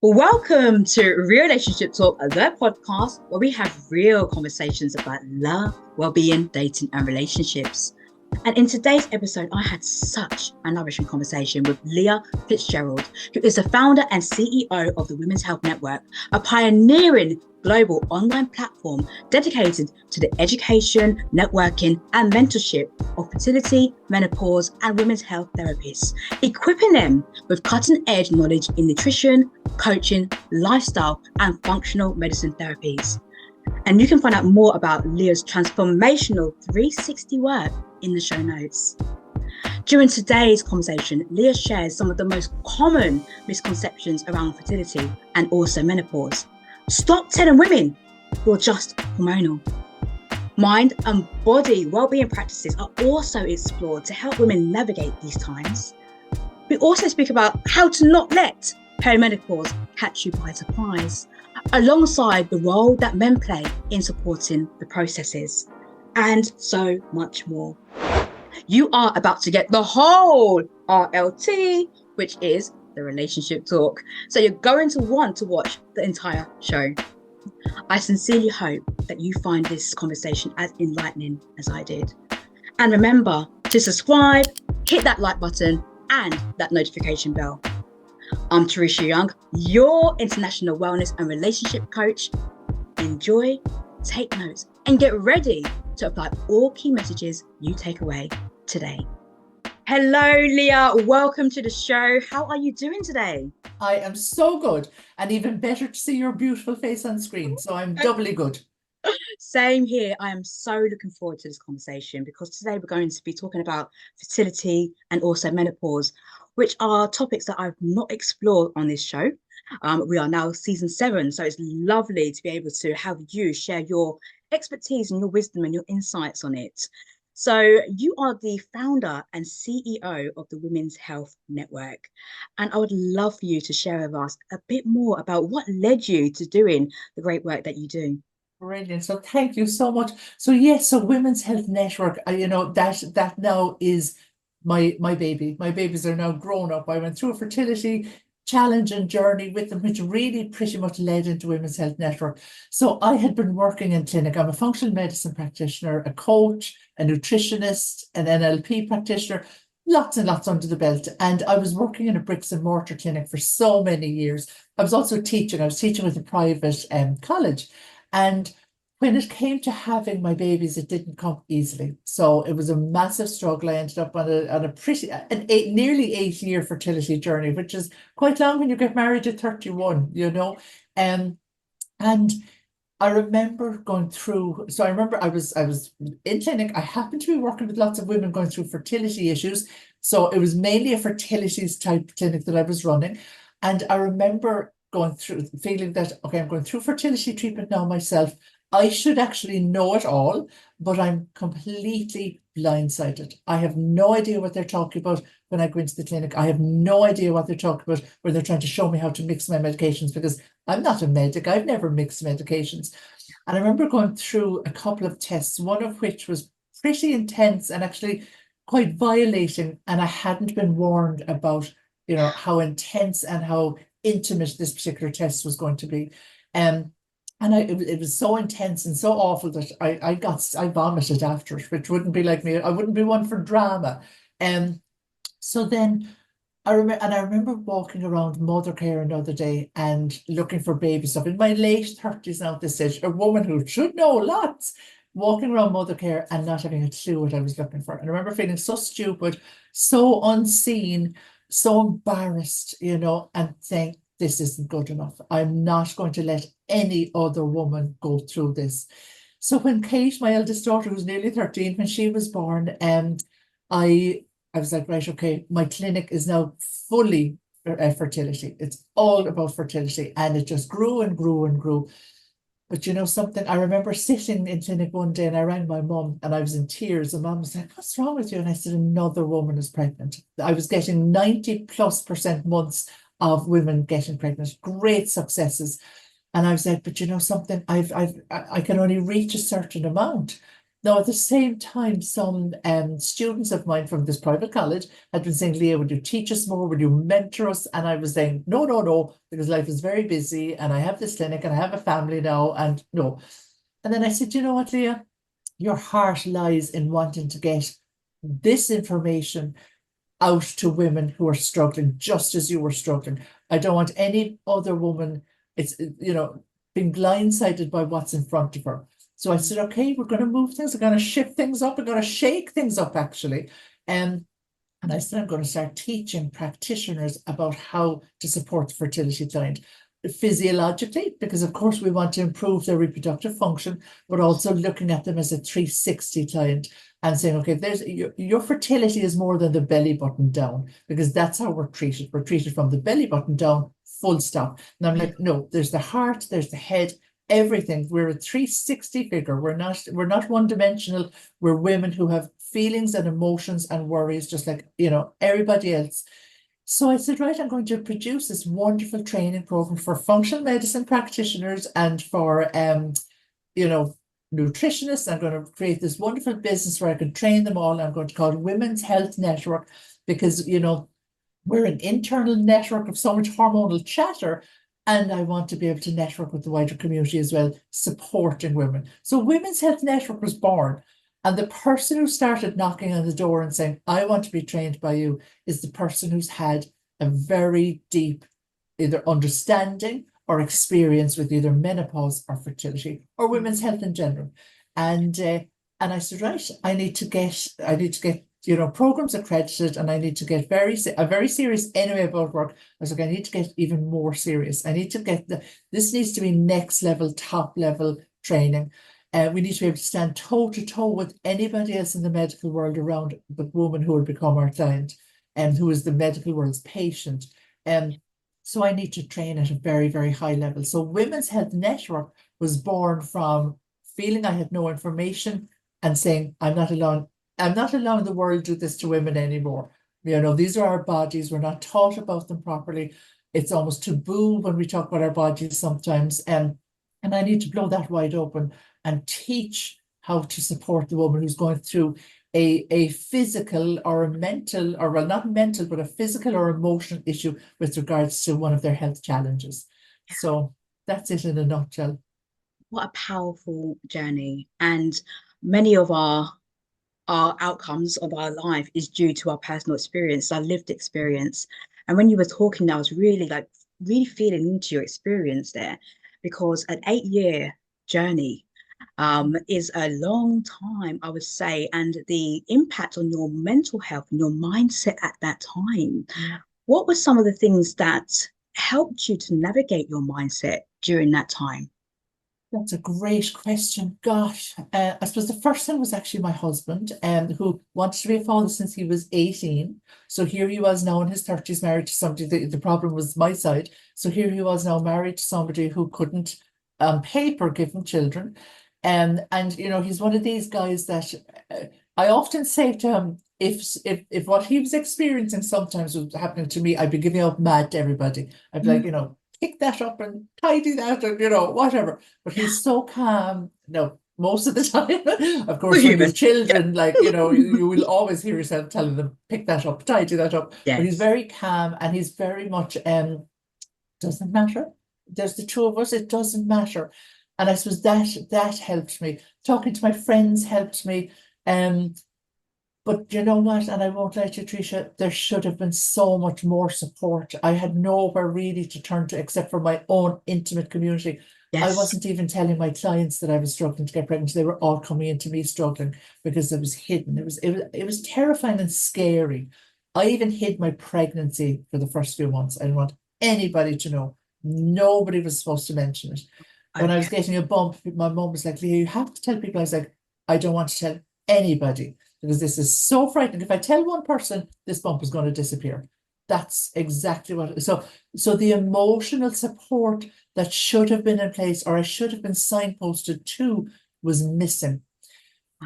Welcome to Real Relationship Talk, the podcast where we have real conversations about love, well-being, dating, and relationships. And in today's episode, I had such a nourishing conversation with Leah Fitzgerald, who is the founder and CEO of the Women's Health Network, a pioneering global online platform dedicated to the education, networking, and mentorship of fertility, menopause, and women's health therapists, equipping them with cutting-edge knowledge in nutrition, coaching, lifestyle, and functional medicine therapies. And you can find out more about Leah's transformational 360 work in the show notes. During today's conversation, Leah shares some of the most common misconceptions around fertility and also menopause. Stop telling women you're just hormonal. Mind and body well-being practices are also explored to help women navigate these times. We also speak about how to not let perimenopause catch you by surprise, alongside the role that men play in supporting the processes, and so much more. You are about to get the whole RLT, which is the relationship talk. So you're going to want to watch the entire show. I sincerely hope that you find this conversation as enlightening as I did. And remember to subscribe, hit that like button, and that notification bell. I'm Teresa Young, your international wellness and relationship coach. Enjoy, take notes, and get ready to apply all key messages you take away today. Hello, Leah. Welcome to the show. How are you doing today? I am so good, and even better to see your beautiful face on screen. So I'm doubly good. Same here. I am so looking forward to this conversation because today we're going to be talking about fertility and also menopause, which are topics that I've not explored on this show. We are now season 7, so it's lovely to be able to have you share your expertise and your wisdom and your insights on it. So you are the founder and CEO of the Women's Health Network, and I would love for you to share with us a bit more about what led you to doing the great work that you do. Brilliant. So thank you so much. So yes, so Women's Health Network, that now is my baby. My babies are now grown up. I went through a fertility challenge and journey with them, which really pretty much led into Women's Health Network. So I had been working in clinic. I'm a functional medicine practitioner, a coach, a nutritionist, an NLP practitioner, lots and lots under the belt. And I was working in a bricks and mortar clinic for so many years. I was also teaching. I was teaching with a private college. And when it came to having my babies, it didn't come easily. So it was a massive struggle. I ended up on nearly 8-year fertility journey, which is quite long when you get married at 31, you know. And I remember going through, so I remember I was in clinic. I happened to be working with lots of women going through fertility issues. So it was mainly a fertilities type clinic that I was running. And I remember going through feeling that, okay, I'm going through fertility treatment now myself. I should actually know it all, but I'm completely blindsided. I have no idea what they're talking about when I go into the clinic. I have no idea what they're talking about when they're trying to show me how to mix my medications, because I'm not a medic. I've never mixed medications. And I remember going through a couple of tests, one of which was pretty intense and actually quite violating. And I hadn't been warned about, how intense and how intimate this particular test was going to be. And it was so intense and so awful that I vomited after it, which wouldn't be like me. I wouldn't be one for drama. So then I remember walking around Mothercare another day and looking for baby stuff in my late 30s now at this stage, a woman who should know lots, walking around Mothercare and not having a clue what I was looking for. And I remember feeling so stupid, so unseen, so embarrassed, and saying, this isn't good enough. I'm not going to let any other woman go through this. So when Kate, my eldest daughter, who's nearly 13, when she was born, I was like, right, okay, my clinic is now fully fertility. It's all about fertility. And it just grew and grew and grew. But you know something, I remember sitting in clinic one day and I rang my mum and I was in tears. And mum was like, what's wrong with you? And I said, another woman is pregnant. I was getting 90+% months of women getting pregnant, great successes. And I was like, but you know something, I can only reach a certain amount. Now, at the same time, some students of mine from this private college had been saying, Leah, would you teach us more? Would you mentor us? And I was saying, no, no, no, because life is very busy and I have this clinic and I have a family now and no. And then I said, you know what, Leah, your heart lies in wanting to get this information out to women who are struggling, just as you were struggling. I don't want any other woman, being blindsided by what's in front of her. So I said, okay, we're going to move things. We're going to shift things up. We're going to shake things up, actually. And I said, I'm going to start teaching practitioners about how to support the fertility client physiologically, because of course we want to improve their reproductive function, but also looking at them as a 360 client and saying, okay, there's your fertility is more than the belly button down, because that's how we're treated. We're treated from the belly button down, full stop. And I'm like, no, there's the heart, there's the head, everything. We're a 360 figure. We're not one dimensional. We're women who have feelings and emotions and worries, just like, everybody else. So I said, right, I'm going to produce this wonderful training program for functional medicine practitioners and for, nutritionists. I'm going to create this wonderful business where I can train them all. I'm going to call it Women's Health Network because, we're an internal network of so much hormonal chatter. And I want to be able to network with the wider community as well, supporting women. So Women's Health Network was born. And the person who started knocking on the door and saying, I want to be trained by you, is the person who's had a very deep either understanding or experience with either menopause or fertility or women's health in general. And I said, right, I need to get programs accredited, and I need to get very serious anyway about work. I was like, I need to get even more serious. I need to get this needs to be next level, top level training. We need to be able to stand toe to toe with anybody else in the medical world around the woman who will become our client and who is the medical world's patient. So I need to train at a very, very high level. So Women's Health Network was born from feeling I had no information and saying, I'm not allowing the world to do this to women anymore. These are our bodies. We're not taught about them properly. It's almost taboo when we talk about our bodies sometimes. And I need to blow that wide open and teach how to support the woman who's going through a physical or a mental, or well, not mental, but a physical or emotional issue with regards to one of their health challenges. So that's it in a nutshell. What a powerful journey. And many of our outcomes of our life is due to our personal experience, our lived experience. And when you were talking, I was really feeling into your experience there, because an 8-year journey is a long time, I would say, and the impact on your mental health and your mindset at that time. What were some of the things that helped you to navigate your mindset during that time? That's a great question. Gosh, I suppose the first thing was actually my husband, who wanted to be a father since he was 18. So here he was now in his 30s, married to somebody. The problem was my side. So here he was now married to somebody who couldn't, on paper, give him children. And he's one of these guys that I often say to him, if what he was experiencing sometimes was happening to me, I'd be giving up mad to everybody. I'd be like, pick that up and tidy that, and whatever. But he's so calm. No, most of the time, of course, We're when you've human. children, you will always hear yourself telling them, pick that up, tidy that up. But he's Yes. very calm, and he's very much doesn't matter. There's the two of us, it doesn't matter. And I suppose that helped me. Talking to my friends helped me. But you know what? And I won't let you, Tricia, there should have been so much more support. I had nowhere really to turn to except for my own intimate community. I Yes. wasn't even telling my clients that I was struggling to get pregnant. They were all coming into me struggling because it was hidden. It was terrifying and scary. I even hid my pregnancy for the first few months. I didn't want anybody to know. Nobody was supposed to mention it. When I was Okay. getting a bump, my mum was like, Leah, you have to tell people. I was like, I don't want to tell anybody, because this is so frightening. If I tell one person, this bump is going to disappear. That's exactly what. So the emotional support that should have been in place, or I should have been signposted to, was missing.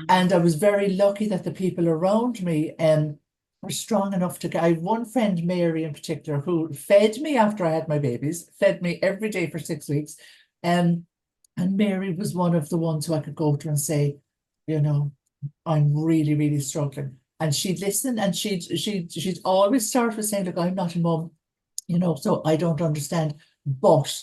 And I was very lucky that the people around me were strong enough to. I had one friend, Mary in particular, who fed me after I had my babies, fed me every day for 6 weeks. And Mary was one of the ones who I could go to and say, you know, I'm really, really struggling. And she'd listen and she'd always start with saying, look, I'm not a mum, you know, so I don't understand, but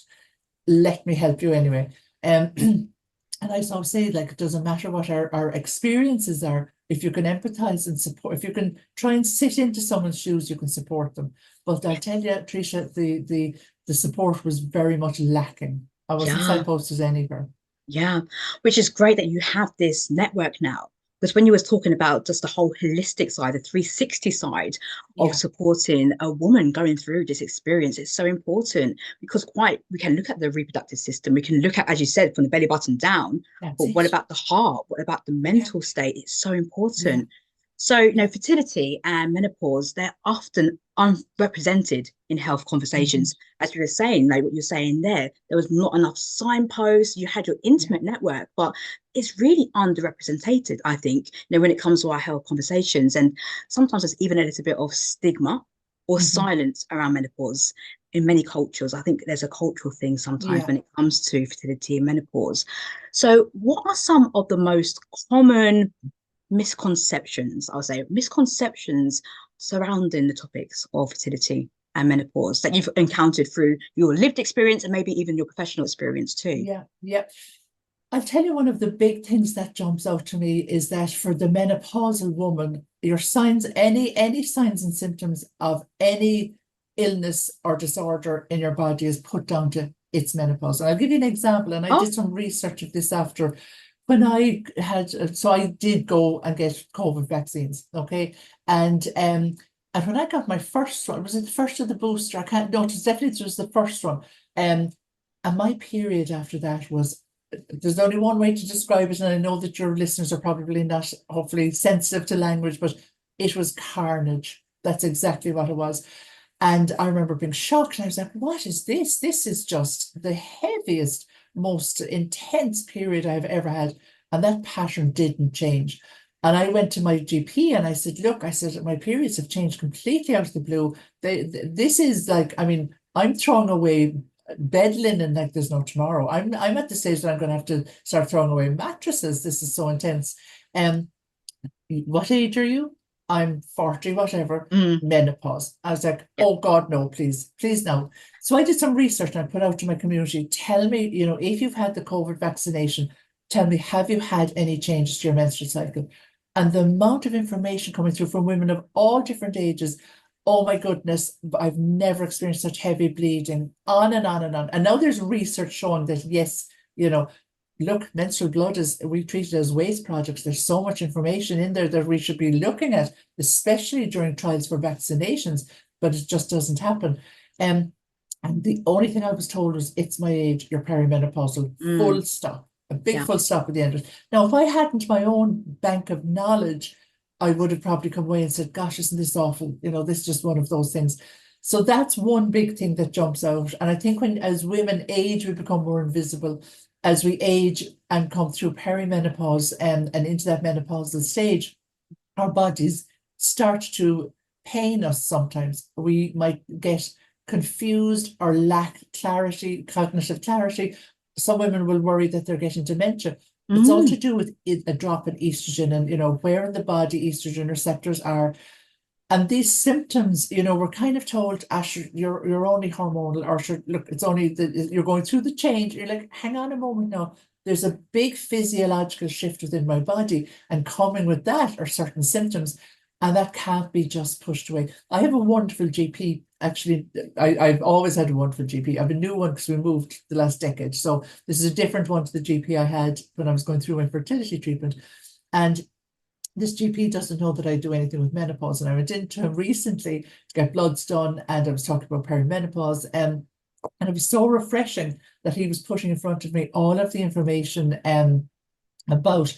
let me help you anyway. Um, and I sort of say, like, it doesn't matter what our experiences are. If you can empathize and support, if you can try and sit into someone's shoes, you can support them. But I'll tell you, Tricia, the support was very much lacking. I wasn't Yeah. signposted anywhere. Yeah, which is great that you have this network now. Because when you was talking about just the whole holistic side, the 360 side of Yeah, supporting a woman going through this experience, it's so important because quite we can look at the reproductive system, we can look at, as you said, from the belly button down, that's but what it. about the heart? What about the Yeah, mental state? It's so yeah, important. So, yeah. fertility and menopause, they're often unrepresented in health Mhm. conversations. As you were saying, like what you're saying there was not enough signposts. You had your Yeah. intimate network, but it's really underrepresented, I think, when it comes to our health conversations. And sometimes there's even a little bit of stigma or Mhm. silence around menopause in many cultures. I think there's a cultural thing sometimes Yeah. when it comes to fertility and menopause. So, what are some of the most common misconceptions, I'll say, misconceptions surrounding the topics of fertility and menopause that you've encountered through your lived experience and maybe even your professional experience too? Yeah, yeah. I'll tell you one of the big things that jumps out to me is that for the menopausal woman, your signs, any signs and symptoms of any illness or disorder in your body is put down to it's menopause. And I'll give you an example, and I Oh, did some research of this after when I had, so I did go and get COVID vaccines, okay, and when I got my first one, was it the first of the booster? I can't. No, it was the first one. Um, and my period after that was, there's only one way to describe it, and I know that your listeners are probably not, hopefully, sensitive to language, but it was carnage. That's exactly what it was. And I remember being shocked. And I was like, what is this? This is just the heaviest, most intense period I've ever had. And that pattern didn't change. And I went to my GP and I said, look, I said, my periods have changed completely out of the blue. This is like, I mean, I'm throwing away bed linen like there's no tomorrow. I'm at the stage that I'm going to have to start throwing away mattresses. This is so intense. Um, what age are you? I'm 40, whatever, mm, menopause. I was like, yeah. oh God, no, please, please no. So I did some research and I put out to my community, tell me, you know, if you've had the COVID vaccination, tell me, have you had any changes to your menstrual cycle? And the amount of information coming through from women of all different ages, oh my goodness, I've never experienced such heavy bleeding, on and on and on. And now there's research showing that, yes, you know, look, menstrual blood is, we treat it as waste products. There's so much information in there that we should be looking at, especially during trials for vaccinations, but it just doesn't happen. Um, and the only thing I was told was, it's my age, you're perimenopausal, full Mm, stop, a big yeah. full stop at the end of it. Now, if I hadn't my own bank of knowledge, I would have probably come away and said, gosh, isn't this awful? You know, this is just one of those things. So that's one big thing that jumps out. And I think when, as women age, we become more invisible. As we age and come through perimenopause and into that menopausal stage, our bodies start to pain us sometimes. We might get confused or lack clarity, cognitive clarity. Some women will worry that they're getting dementia. It's all to Mm, do with a drop in estrogen and, you know, where in the body estrogen receptors are. And these symptoms, you know, we're kind of told, Ash, you're only hormonal, or sure, look, it's only you're going through the change. You're like, hang on a moment now. There's a big physiological shift within my body, and coming with that are certain symptoms, and that can't be just pushed away. I have a wonderful GP. Actually, I've always had a wonderful GP. I have a new one because we moved the last decade. So this is a different one to the GP I had when I was going through my fertility treatment. And this GP doesn't know that I do anything with menopause. And I went into him recently to get bloods done, and I was talking about perimenopause. And it was so refreshing that he was putting in front of me all of the information about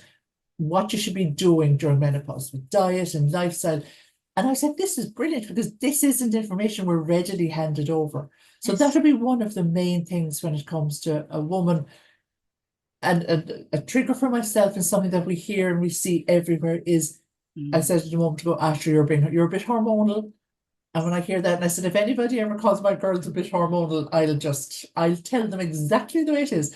what you should be doing during menopause with diet and lifestyle. And I said, this is brilliant, because this isn't information we're readily handed over. So yes. that'll be one of the main things when it comes to a woman. And a trigger for myself, and something that we hear and we see everywhere, is, I Mm, said it a moment ago, Ashley, you're a bit hormonal. And when I hear that, and I said, if anybody ever calls my girls a bit hormonal, I'll tell them exactly the way it is.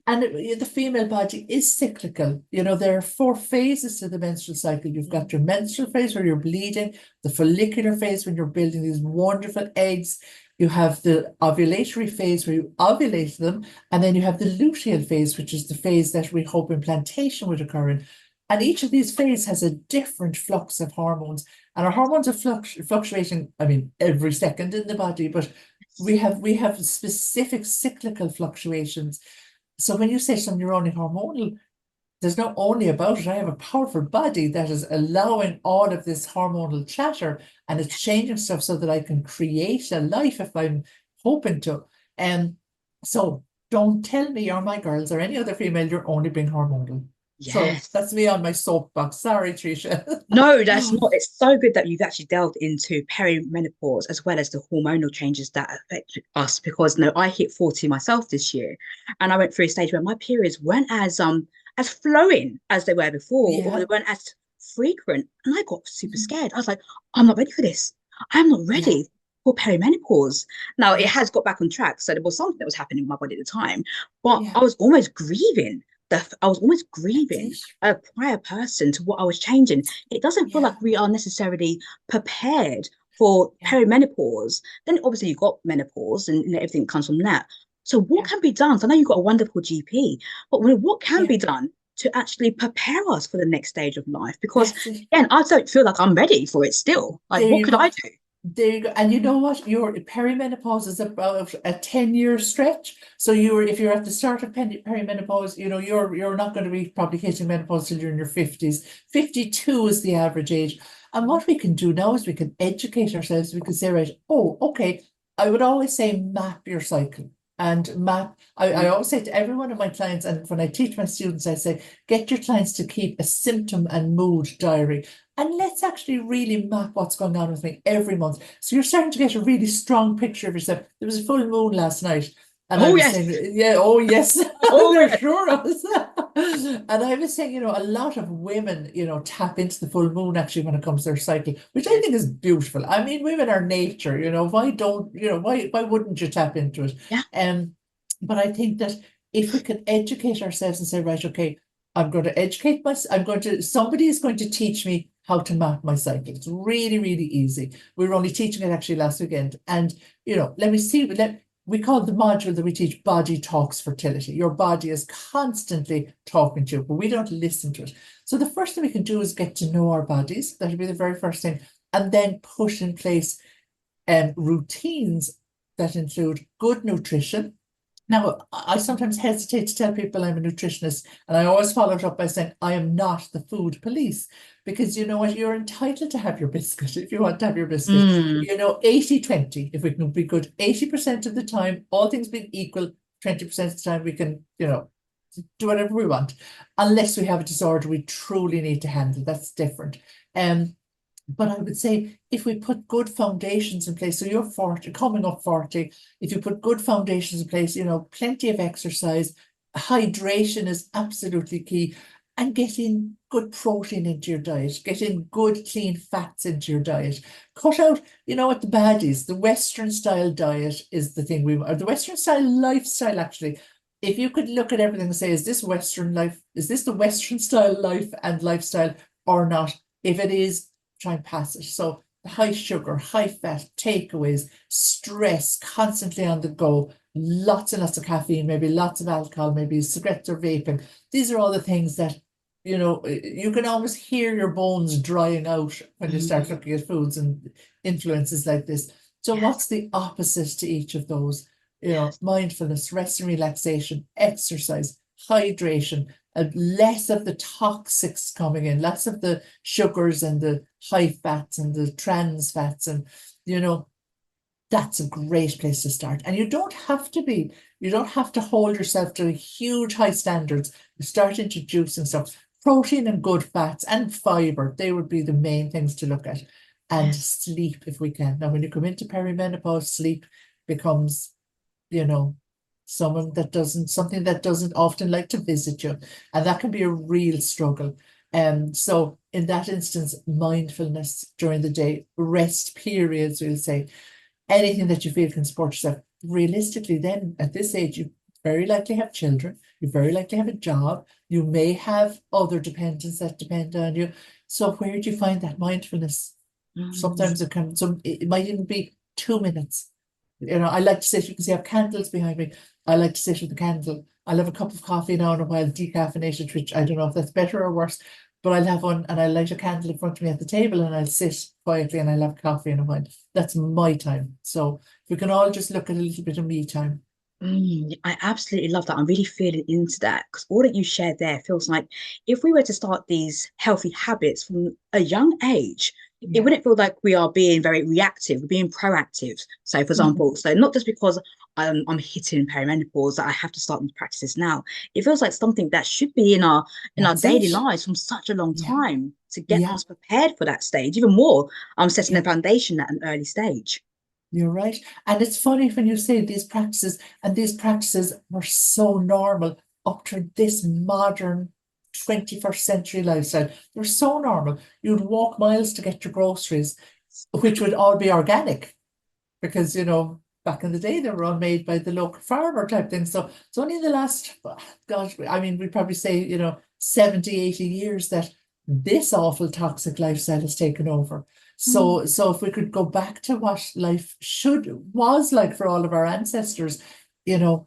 And the female body is cyclical. You know, there are 4 phases to the menstrual cycle. You've got your menstrual phase where you're bleeding, the follicular phase when you're building these wonderful eggs. You have the ovulatory phase where you ovulate them, and then you have the luteal phase, which is the phase that we hope implantation would occur in. And each of these phases has a different flux of hormones, and our hormones are fluctuating, I mean, every second in the body, but we have specific cyclical fluctuations. So when you say something you're only hormonal, there's not only about it. I have a powerful body that is allowing all of this hormonal chatter, and it's changing stuff so that I can create a life if I'm hoping to. So don't tell me, or my girls, or any other female, you're only being hormonal. So Yes. that's me on my soapbox. Sorry, Tricia. No, that's not. It's so good that you've actually delved into perimenopause as well as the hormonal changes that affect us. Because no, I hit 40 myself this year, and I went through a stage where my periods weren't as flowing as they were before, or Yeah, they weren't as frequent, and I got super scared. I was like, I'm not ready for this. I'm not yeah, ready for perimenopause. Now it yeah, has got back on track, so there was something that was happening in my body at the time, but yeah. I was almost grieving. I was almost That's grieving it. a prior person to what I was changing. It doesn't feel Yeah, like we are necessarily prepared for yeah, perimenopause. Then obviously you've got menopause and everything comes from that. So what yeah, can be done? So I know you've got a wonderful GP, but what can yeah. be done to actually prepare us for the next stage of life? Because That's it. again, I don't feel like I'm ready for it still. Like, There what you could go. I do? There you go. And you know what? Your perimenopause is about a 10-year stretch. So if you're at the start of perimenopause, you know, you're not going to be probably hitting menopause till you're in your 50s. 52 is the average age. And what we can do now is we can educate ourselves. We can say, right, oh, okay. I would always say map your cycle. And I always say to every one of my clients, and when I teach my students, I say, get your clients to keep a symptom and mood diary. And let's actually really map what's going on with me every month. So you're starting to get a really strong picture of yourself. There was a full moon last night, and I Oh was yes. saying, yeah, oh yes, Oh there yes. sure was. And I was saying, you know, a lot of women, you know, tap into the full moon actually when it comes to their cycle, which I Yes. think is beautiful. I mean, women are nature, you know, why wouldn't you tap into it? Yeah. But I think that if we could educate ourselves and say, right, okay, I'm going to educate myself. Somebody is going to teach me how to map my cycle. It's really, really easy. We were only teaching it actually last weekend. And, you know, we call the module that we teach Body Talks Fertility. Your body is constantly talking to you, but we don't listen to it. So the first thing we can do is get to know our bodies. That'll be the very first thing. And then put in place routines that include good nutrition. Now, I sometimes hesitate to tell people I'm a nutritionist, and I always follow it up by saying I am not the food police, because you know what, you're entitled to have your biscuit if you want to have your biscuit. Mm. You know, 80-20, if we can be good 80% of the time, all things being equal, 20% of the time we can, you know, do whatever we want, unless we have a disorder we truly need to handle. That's different. But I would say if we put good foundations in place, so you're 40, coming up 40, if you put good foundations in place, you know, plenty of exercise, hydration is absolutely key, and getting good protein into your diet, getting good clean fats into your diet. Cut out, you know what, the baddies, the Western style diet is the thing or the Western style lifestyle actually. If you could look at everything and say, is this the Western style life and lifestyle or not? If it is, try and pass it. So high sugar, high fat, takeaways, stress, constantly on the go, lots and lots of caffeine, maybe lots of alcohol, maybe cigarettes or vaping. These are all the things that, you know, you can almost hear your bones drying out when you start Mm. looking at foods and influences like this. So Yes. what's the opposite to each of those? You know, Yes. mindfulness, rest and relaxation, exercise, hydration, less of the toxics coming in, less of the sugars and the high fats and the trans fats. And, you know, that's a great place to start. And you don't have to hold yourself to huge high standards. You start introducing stuff, protein and good fats and fiber. They would be the main things to look at. And Yes. sleep if we can. Now, when you come into perimenopause, sleep becomes, you know, something that doesn't often like to visit you. And that can be a real struggle. So in that instance, mindfulness during the day, rest periods, we'll say, anything that you feel can support yourself. Realistically, then at this age, very likely have children, you very likely have a job, you may have other dependents that depend on you. So where do you find that mindfulness? Mm, Sometimes it might even be 2 minutes. I like to sit, you can see I have candles behind me. I like to sit with the candle. I'll have a cup of coffee now and a while, decaffeinated, which I don't know if that's better or worse, but I'll have one and I'll light a candle in front of me at the table and I'll sit quietly and I'll have coffee in a while. That's my time. So we can all just look at a little bit of me time. I absolutely love that. I'm really feeling into that because all that you shared there feels like if we were to start these healthy habits from a young age, it Yeah. wouldn't feel like we are being very reactive, we're being proactive. So, for Mhm. example, so not just because I'm hitting perimenopause that I have to start these practices now. It feels like something that should be in our That's daily it. lives from such a long Yeah. time to get Yeah. us prepared for that stage, even more. I'm setting the Yeah. foundation at an early stage. You're right. And it's funny when you say these practices were so normal up to this modern 21st century lifestyle. They're so normal. You'd walk miles to get your groceries, which would all be organic because, back in the day, they were all made by the local farmer type thing. So it's only in the last, gosh, I mean, we'd probably say, 70, 80 years that this awful toxic lifestyle has taken over. Mm. So if we could go back to what life was like for all of our ancestors, you know,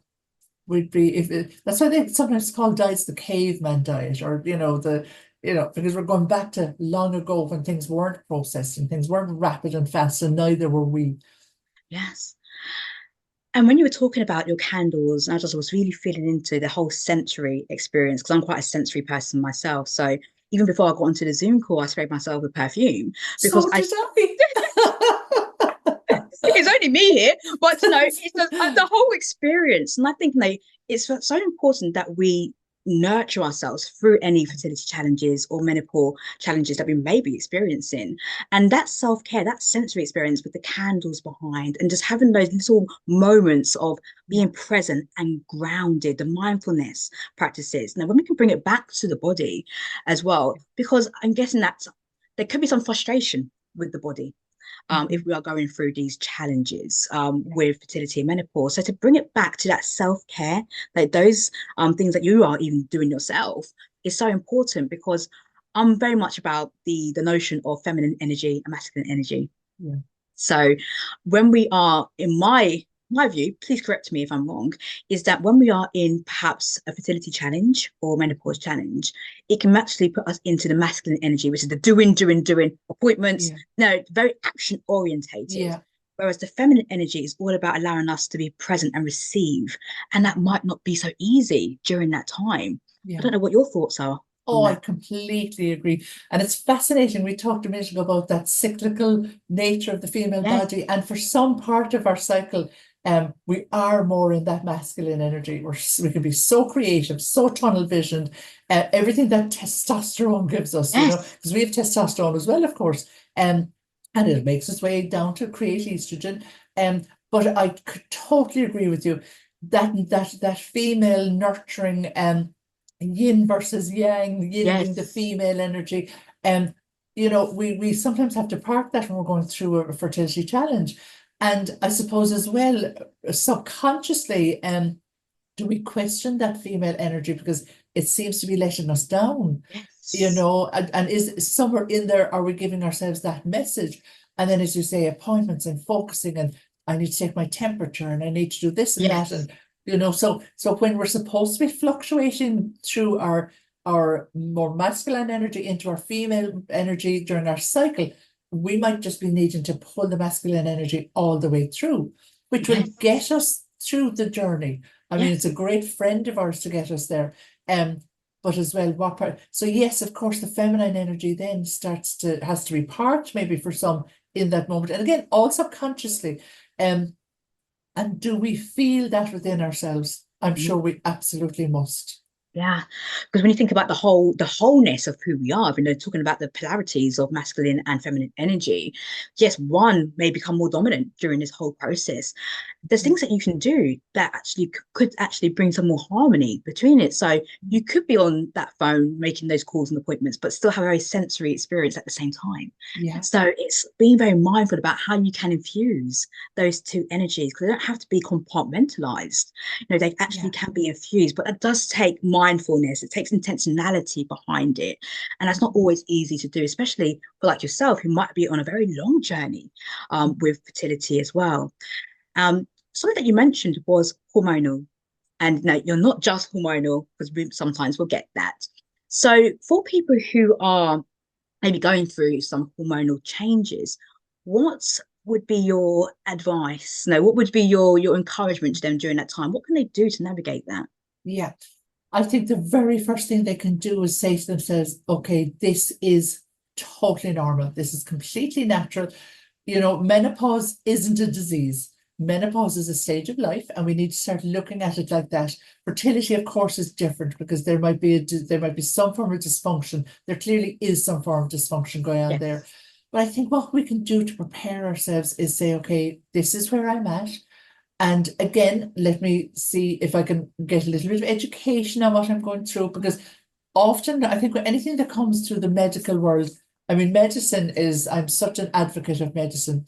we'd be that's why they sometimes call diets the caveman diet, or because we're going back to long ago when things weren't processed and things weren't rapid and fast, and neither were we. Yes. And when you were talking about your candles, I just was really feeling into the whole sensory experience because I'm quite a sensory person myself. So even before I got onto the Zoom call, I sprayed myself with perfume because So did I. it's only me here, but it's the whole experience. And I think it's so important that we nurture ourselves through any fertility challenges or menopause challenges that we may be experiencing. And that self-care, that sensory experience with the candles behind and just having those little moments of Yeah, being present and grounded, the mindfulness practices. Now, when we can bring it back to the body as well, because I'm guessing that there could be some frustration with the body if mhm, we are going through these challenges yeah, with fertility and menopause. So to bring it back to that self-care, like those things that you are even doing yourself, is so important because I'm very much about the notion of feminine energy and masculine energy. yeah, So when we are in my view, please correct me if I'm wrong, is that when we are in perhaps a fertility challenge or menopause challenge, it can actually put us into the masculine energy, which is the doing appointments, yeah, no, very action orientated. yeah, Whereas the feminine energy is all about allowing us to be present and receive. And that might not be so easy during that time. I yeah. don't know what your thoughts are on Oh, I that. completely agree. And it's fascinating. We talked a minute ago about that cyclical nature of the female Yes, body. And for some part of our cycle, we are more in that masculine energy. We can be so creative, so tunnel visioned, everything that testosterone gives us, yes, because we have testosterone as well, of course. And it makes its way down to create estrogen. But I could totally agree with you that female nurturing yin versus yang, yin being the yes, female energy. And we sometimes have to park that when we're going through a fertility challenge. And I suppose as well, subconsciously, do we question that female energy because it seems to be letting us down? yes, And is somewhere in there, are we giving ourselves that message? And then, as you say, appointments and focusing, and I need to take my temperature, and I need to do this and that, yes, and so when we're supposed to be fluctuating through our more masculine energy into our female energy during our cycle, we might just be needing to pull the masculine energy all the way through, which will yes, get us through the journey. I mean, it's yes. a great friend of ours to get us there. Um, but as well, what part? So yes, of course, the feminine energy then has to be parked maybe for some in that moment, and again, all subconsciously. Um, and do we feel that within ourselves? I'm sure we absolutely must. Yeah, because when you think about the wholeness of who we are, talking about the polarities of masculine and feminine energy, yes, one may become more dominant during this whole process. there's things that you can do that actually could actually bring some more harmony between it. So you could be on that phone making those calls and appointments, but still have a very sensory experience at the same time. Yeah, So it's being very mindful about how you can infuse those two energies, because they don't have to be compartmentalized. They actually yeah, can be infused, but it does take mindfulness. It takes intentionality behind it. And that's not always easy to do, especially for like yourself, who might be on a very long journey with fertility as well. Something that you mentioned was hormonal. And no, you're not just hormonal, because we sometimes forget that. So for people who are maybe going through some hormonal changes, what would be your advice? No, what would be your encouragement to them during that time? What can they do to navigate that? yeah. I think the very first thing they can do is say to themselves, okay, this is totally normal. This is completely natural. Menopause isn't a disease. Menopause is a stage of life, and we need to start looking at it like that. Fertility, of course, is different because there might be some form of dysfunction. There clearly is some form of dysfunction going on there. Yes. But I think what we can do to prepare ourselves is say, okay, this is where I'm at. And again, let me see if I can get a little bit of education on what I'm going through, because often I think with anything that comes through the medical world, I mean, I'm such an advocate of medicine.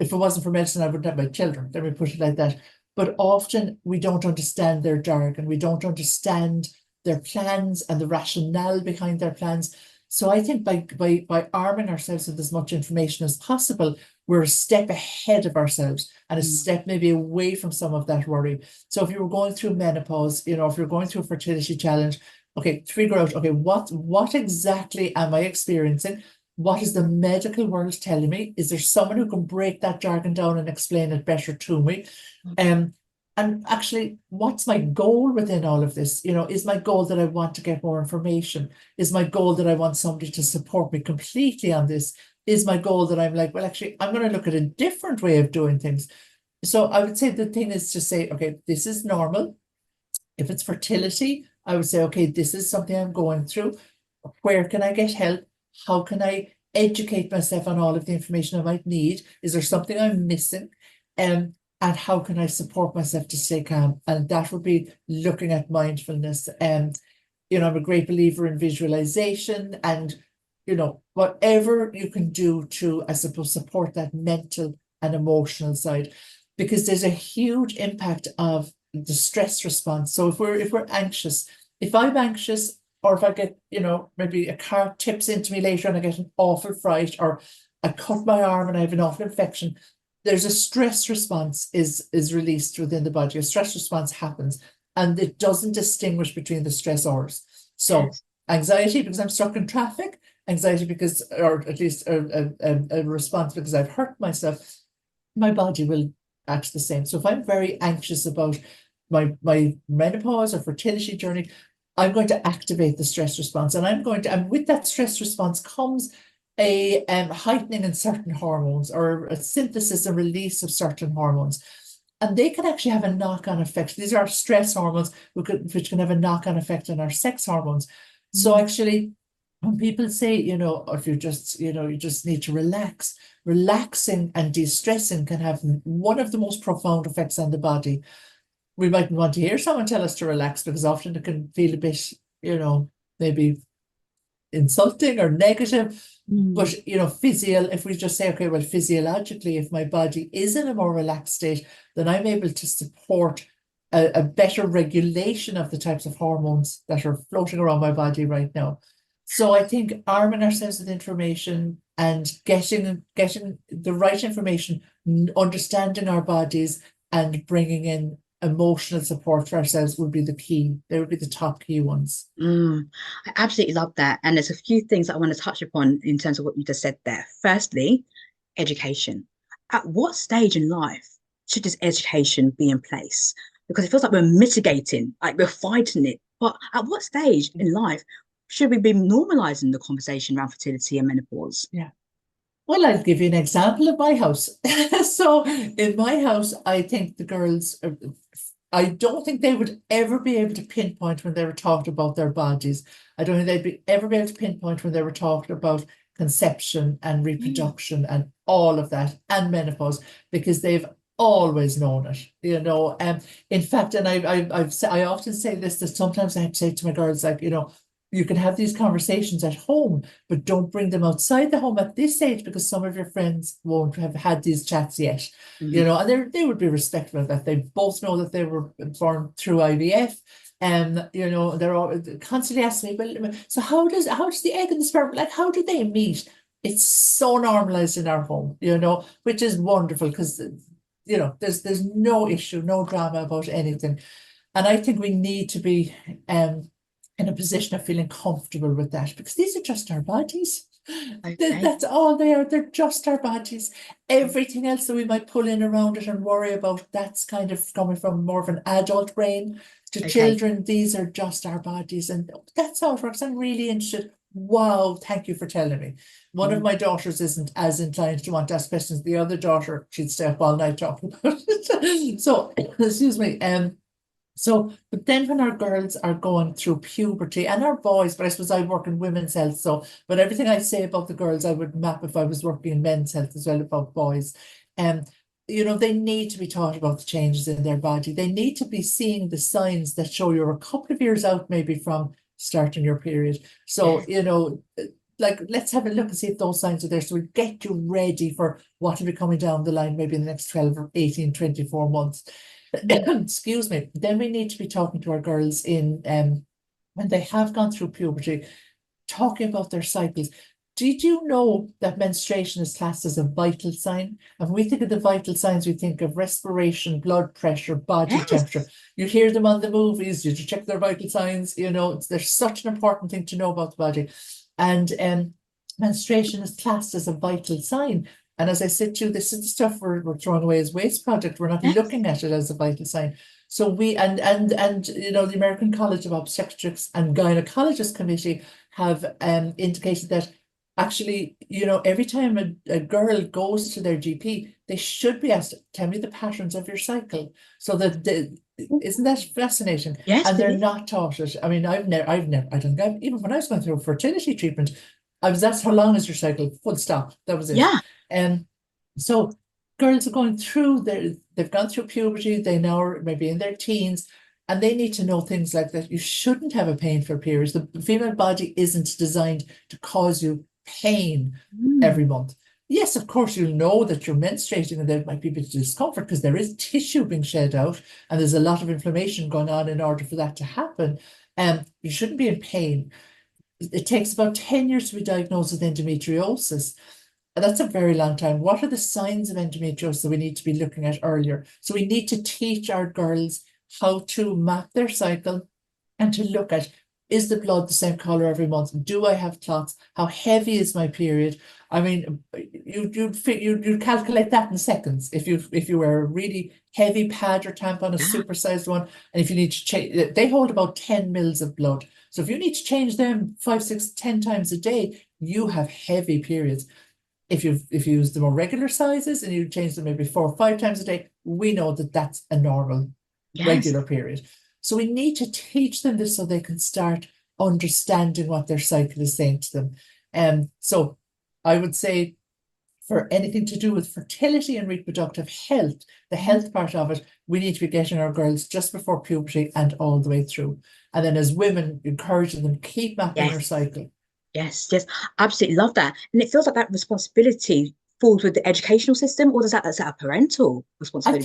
If it wasn't for medicine, I wouldn't have my children. Let me put it like that. But often we don't understand their jargon. We don't understand their plans and the rationale behind their plans. So I think by arming ourselves with as much information as possible, we're a step ahead of ourselves and a Mm. step maybe away from some of that worry. So if you were going through menopause, if you're going through a fertility challenge, okay, figure out, okay, what exactly am I experiencing? What is the medical world telling me? Is there someone who can break that jargon down and explain it better to me? Um, and actually, what's my goal within all of this? Is my goal that I want to get more information? Is my goal that I want somebody to support me completely on this? Is my goal that I'm like, well, actually, I'm going to look at a different way of doing things. So I would say the thing is to say, okay, this is normal. If it's fertility, I would say, okay, this is something I'm going through. Where can I get help? How can I educate myself on all of the information I might need? Is there something I'm missing? And how can I support myself to stay calm? And that would be looking at mindfulness. I'm a great believer in visualization and, whatever you can do to, I suppose, support that mental and emotional side, because there's a huge impact of the stress response. So if we're anxious, if I'm anxious, or if I get, maybe a car tips into me later and I get an awful fright, or I cut my arm and I have an awful infection, there's a stress response is released within the body. A stress response happens, and it doesn't distinguish between the stressors. So Yes. anxiety because I'm stuck in traffic, anxiety because, or at least a response because I've hurt myself, my body will act the same. So if I'm very anxious about my menopause or fertility journey, I'm going to activate the stress response, and with that stress response comes a heightening in certain hormones, or a synthesis and release of certain hormones. And they can actually have a knock-on effect. These are stress hormones which can have a knock-on effect on our sex hormones. So Mm. actually, when people say, if you just need to relax, relaxing and de-stressing can have one of the most profound effects on the body. We mightn't want to hear someone tell us to relax, because often it can feel a bit, maybe insulting or negative. But Mm. if we just say, okay, well, physiologically, if my body is in a more relaxed state, then I'm able to support a better regulation of the types of hormones that are floating around my body right now. So I think arming ourselves with information and getting the right information, understanding our bodies, and bringing in emotional support for ourselves would be the key. They would be the top key ones. Mm. I absolutely love that. And there's a few things that I want to touch upon in terms of what you just said there. Firstly, education. At what stage in life should this education be in place? Because it feels like we're mitigating, like we're fighting it. But at what stage in life should we be normalizing the conversation around fertility and menopause? Yeah. Well, I'll give you an example of my house. So in my house, I think the girls, I don't think they would ever be able to pinpoint when they were talking about their bodies. I don't think ever be able to pinpoint when they were talking about conception and Mm. reproduction and all of that, and menopause, because they've always known it, you know. In fact, and I often say this, that sometimes I have to say to my girls, like, you know, you can have these conversations at home, but don't bring them outside the home at this age, because some of your friends won't have had these chats yet, you Mhm. know, and they would be respectful of that. They both know that they were born through IVF. And you know, they're all constantly asking me, well, so how does the egg and the sperm, like, how do they meet? It's so normalized in our home, you know, which is wonderful, because you know, there's no issue, no drama about anything. And I think we need to be in a position of feeling comfortable with that, because these are just our bodies. Okay. That's all they are. They're just our bodies. Everything else that we might pull in around it and worry about, that's kind of coming from more of an adult brain. To Okay. children, these are just our bodies. And that's how it works. I'm really interested. Wow, thank you for telling me. One of Mhm. my daughters isn't as inclined to want to ask questions. The other daughter, she'd stay up all night talking about it. So, excuse me. So, but then when our girls are going through puberty, and our boys, but I suppose I work in women's health, so, but everything I say about the girls, I would map if I was working in men's health as well about boys. Um, you know, they need to be taught about the changes in their body. They need to be seeing the signs that show you're a couple of years out, maybe from starting your period. So, Yes. you know, like, let's have a look and see if those signs are there. So we get you ready for what will be coming down the line, maybe in the next 12 or 18, 24 months. Mhm. Excuse me. Then we need to be talking to our girls in when they have gone through puberty, talking about their cycles. Did you know that menstruation is classed as a vital sign? And when we think of the vital signs, we think of respiration, blood pressure, body temperature. Yes. You hear them on the movies. Did you check their vital signs? You know, there's such an important thing to know about the body. And menstruation is classed as a vital sign. And as I said to you, this is the stuff we're throwing away as waste product. We're not Yes. looking at it as a vital sign. So we and you know, the American College of Obstetrics and Gynecologists Committee have indicated that actually, you know, every time a girl goes to their GP, they should be asked, tell me the patterns of your cycle. So that isn't that fascinating? Yes, And it they're is. not taught it. I mean, I don't know, even when I was going through fertility treatment, I was asked, how long is your cycle? Full stop. That was it. Yeah. And so girls are going through they've gone through puberty, they now are maybe in their teens, and they need to know things like that. You shouldn't have a painful period. The female body isn't designed to cause you pain every Mm. month. Yes, of course, you'll know that you're menstruating and there might be a bit of discomfort because there is tissue being shed out and there's a lot of inflammation going on in order for that to happen. You shouldn't be in pain. It takes about 10 years to be diagnosed with endometriosis. And that's a very long time. What are the signs of endometriosis that we need to be looking at earlier? So we need to teach our girls how to map their cycle and to look at, is the blood the same color every month? Do I have clots? How heavy is my period? I mean, you'd calculate that in seconds if you wear a really heavy pad or tampon, a Yeah. supersized one, and if you need to change, they hold about 10 mils of blood. So if you need to change them 5, 6, 10 times a day, you have heavy periods. If you use the more regular sizes and you change them maybe 4 or 5 times a day, we know that that's a normal Yes. regular period. So we need to teach them this so they can start understanding what their cycle is saying to them. So I would say for anything to do with fertility and reproductive health, the Mhm. health part of it, we need to be getting our girls just before puberty and all the way through. And then as women, encouraging them, keep mapping your Yes. cycle. Yes. Yes. Absolutely love that. And it feels like that responsibility falls with the educational system, or is that a parental responsibility?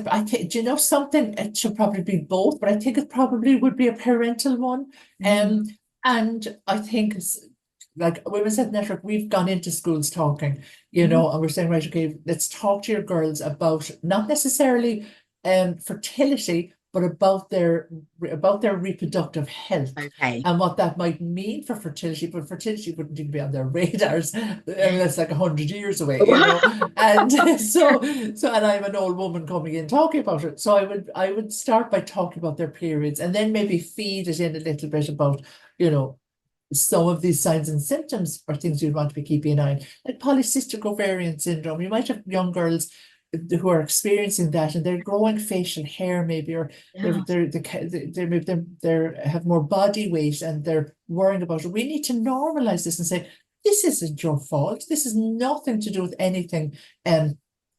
I think, do you know something? It should probably be both, but I think it probably would be a parental one. Mm. And I think it's like Women's Health Network, we've gone into schools talking, you Mhm. know, and we're saying, right, okay, let's talk to your girls about not necessarily fertility, but about their reproductive health Okay. and what that might mean for fertility. But fertility wouldn't even be on their radars. I mean, Yes. that's like 100 years away, you know. And and I'm an old woman coming in talking about it. So I would start by talking about their periods and then maybe feed it in a little bit about, you know, some of these signs and symptoms are things you'd want to be keeping an eye on. Like polycystic ovarian syndrome. You might have young girls who are experiencing that and they're growing facial hair maybe, or Yeah. they have more body weight and they're worrying about it. We need to normalize this and say, this isn't your fault. This has nothing to do with anything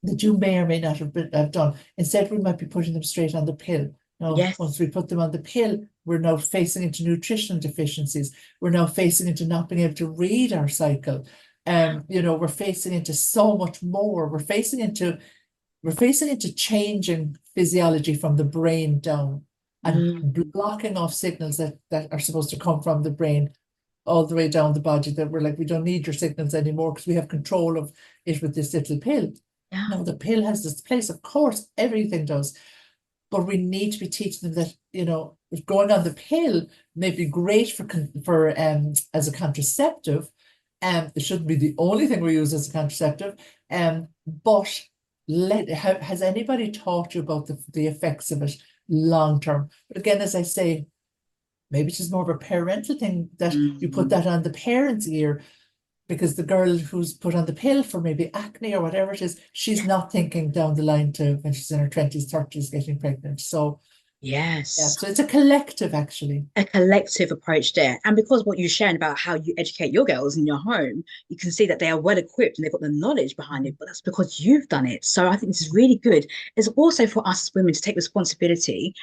that you may or may not have done. Instead, we might be putting them straight on the pill. Now, once Yes. we put them on the pill, we're now facing into nutritional deficiencies. We're now facing into not being able to read our cycle. We're facing into so much more. We're facing into changing physiology from the brain down and Mm. blocking off signals that are supposed to come from the brain all the way down the body, that we're like, we don't need your signals anymore because we have control of it with this little pill. Yeah. Now, the pill has this place, of course, everything does, but we need to be teaching them that, going on the pill may be great for as a contraceptive. It shouldn't be the only thing we use as a contraceptive. But has anybody taught you about the effects of it long term? But again, as I say, maybe it's just more of a parental thing that you put Mm. that on the parent's ear, because the girl who's put on the pill for maybe acne or whatever it is, she's not thinking down the line to when she's in her 20s, 30s getting pregnant. So yeah, Yes. so it's a collective actually. A collective approach there. And because what you're sharing about how you educate your girls in your home, you can see that they are well equipped and they've got the knowledge behind it, but that's because you've done it. So I think this is really good. It's also for us as women to take responsibility,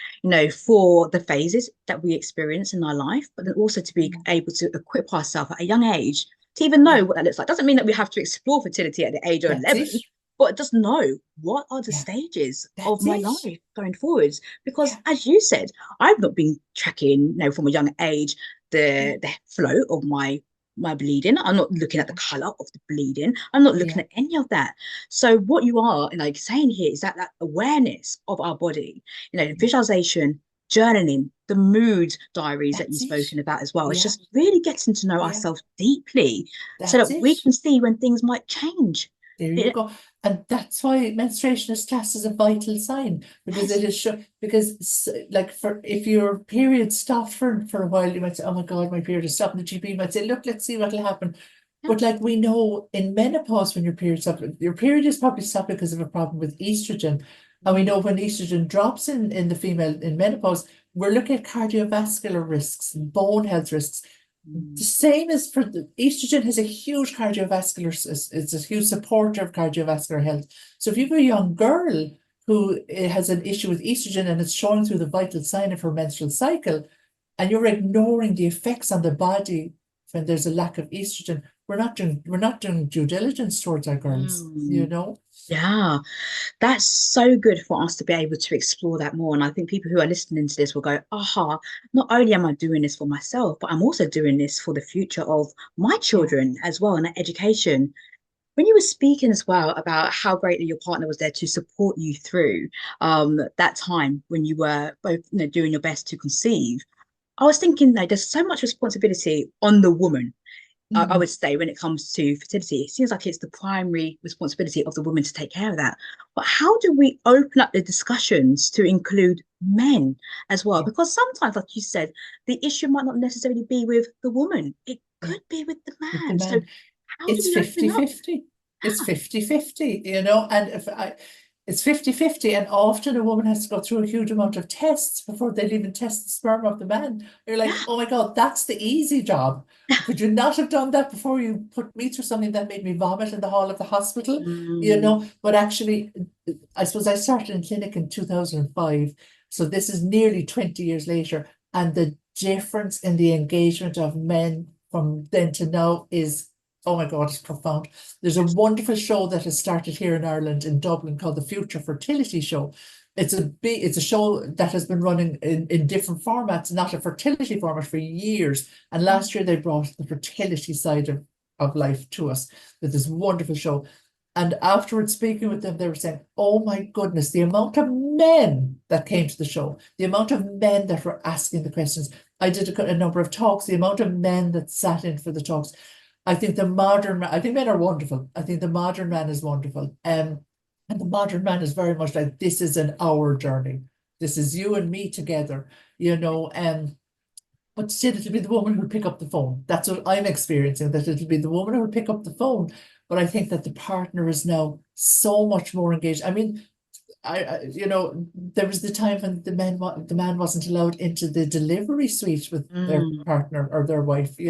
for the phases that we experience in our life, but then also to be Yeah, able to equip ourselves at a young age to even know yeah, what that looks like. Doesn't mean that we have to explore fertility at the age of that's it. 11, but just know what are the Yeah, stages of that's my it. life going forwards. Because Yeah, as you said, I've not been tracking, from a young age, yeah, the flow of my bleeding. I'm not looking at the color of the bleeding. I'm not looking yeah, at any of that. So what you are like saying here is that awareness of our body, yeah, visualization, journaling, the mood diaries that you've that's it. spoken about as well. It's Yeah, just really getting to know yeah, ourselves deeply so that's that we it. can see when things might change. There you It, go. And that's why menstruation is classed as a vital sign, because it yes. is like, for if your period stopped for a while, you might say, oh my God, my period is stopping. The GP might say, look, let's see what'll happen. Yeah. But like we know in menopause, when your period is probably stopped because of a problem with estrogen. And we Mm. know when estrogen drops in the female in menopause, we're looking at cardiovascular risks, bone health risks. The Mm. same as for the estrogen has a huge it's a huge supporter of cardiovascular health. So if you've a young girl who has an issue with estrogen and it's showing through the vital sign of her menstrual cycle, and you're ignoring the effects on the body when there's a lack of estrogen, we're not doing due diligence towards our girls, Mm. So Yeah, that's so good for us to be able to explore that more. And I think people who are listening to this will go, aha, not only am I doing this for myself, but I'm also doing this for the future of my yeah, children as well and their education. When you were speaking as well about how great that your partner was there to support you through that time when you were both, doing your best to conceive, I was thinking that there's so much responsibility on the woman. I mm, would say when it comes to fertility, it seems like it's the primary responsibility of the woman to take care of that. But how do we open up the discussions to include men as well? yeah, Because sometimes, like you said, the issue might not necessarily be with the woman, it yeah. could be with the With the man. So, man, how do it's we open up? 50-50. It's 50-50, and if I it's 50-50, and often a woman has to go through a huge amount of tests before they'll even test the sperm of the man. You're Yeah, like, oh my God, that's the easy job. Could you not have done that before you put me through something that made me vomit in the hall of the hospital? mm, But actually, I suppose I started in clinic in 2005. So this is nearly 20 years later. And the difference in the engagement of men from then to now is, oh my God, it's profound. There's a yes, wonderful show that has started here in Ireland, in Dublin, called the Future Fertility Show. It's a show that has been running in different formats, not a fertility format, for years. And mm, last year they brought the fertility side of life to us with this wonderful show. And afterwards, speaking with them, they were saying, oh my goodness, the amount of men that came to the show, the amount of men that were asking the questions. I did a number of talks, the amount of men that sat in for the talks. I think men are wonderful. I think the modern man is wonderful. And the modern man is very much like, this is an hour journey. This is you and me together, but still it'll be the woman who'll pick up the phone. That's what I'm experiencing, that it'll be the woman who'll pick up the phone. But I think that the partner is now so much more engaged. I mean, there was the time when the man wasn't allowed into the delivery suite with their mm, partner or their wife. They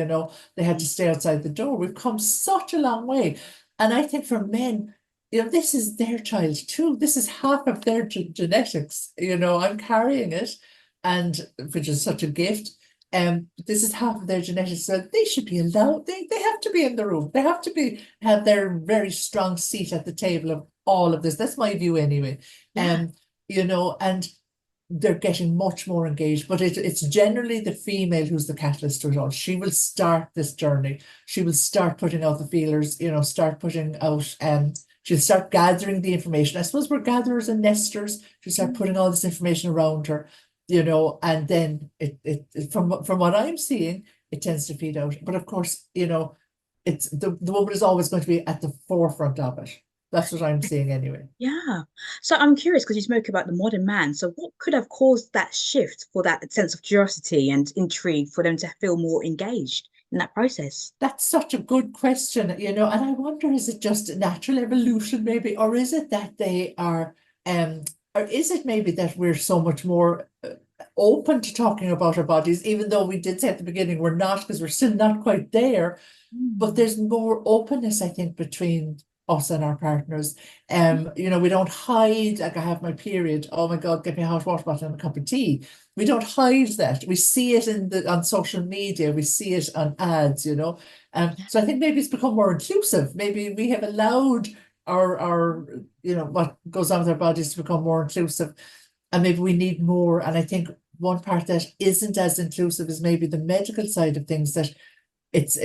had to mm, stay outside the door. We've come such a long way, and I think for men, this is their child too. This is half of their genetics. I'm carrying it, and which is such a gift. This is half of their genetics, so they should be allowed. They have to be in the room. They have to have their very strong seat at the table of all of this. That's my view anyway. Yeah. And they're getting much more engaged, but it's generally the female who's the catalyst to it all. She will start this journey. She will start putting out the feelers, start putting out, she'll start gathering the information. I suppose we're gatherers and nesters. She'll start putting all this information around her, and then it from what I'm seeing, it tends to feed out. But of course, it's the woman is always going to be at the forefront of it. That's what I'm seeing anyway. Yeah. So I'm curious because you spoke about the modern man. So what could have caused that shift for that sense of curiosity and intrigue for them to feel more engaged in that process? That's such a good question, and I wonder, is it just natural evolution maybe, or is it that they are, or is it maybe that we're so much more open to talking about our bodies, even though we did say at the beginning we're not, because we're still not quite there, but Mm. there's more openness, I think, between us and our partners. We don't hide, like I have my period, oh my God, get me a hot water bottle and a cup of tea. We don't hide that. We see it on social media, we see it on ads, So I think maybe it's become more inclusive. Maybe we have allowed our what goes on with our bodies to become more inclusive. And maybe we need more. And I think one part that isn't as inclusive is maybe the medical side of things, that it's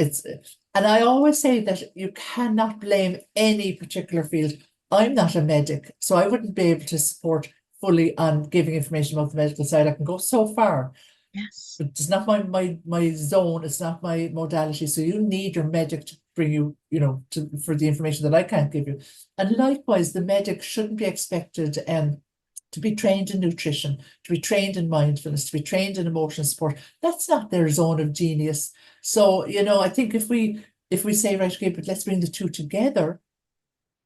and I always say that you cannot blame any particular field. I'm not a medic, so I wouldn't be able to support fully on giving information about the medical side. I can go so far, Yes. but it's not my zone, it's not my modality. So you need your medic to bring you, for the information that I can't give you. And likewise, the medic shouldn't be expected to be trained in nutrition, to be trained in mindfulness, to be trained in emotional support. That's not their zone of genius. So, I think if we say, right, okay, but let's bring the two together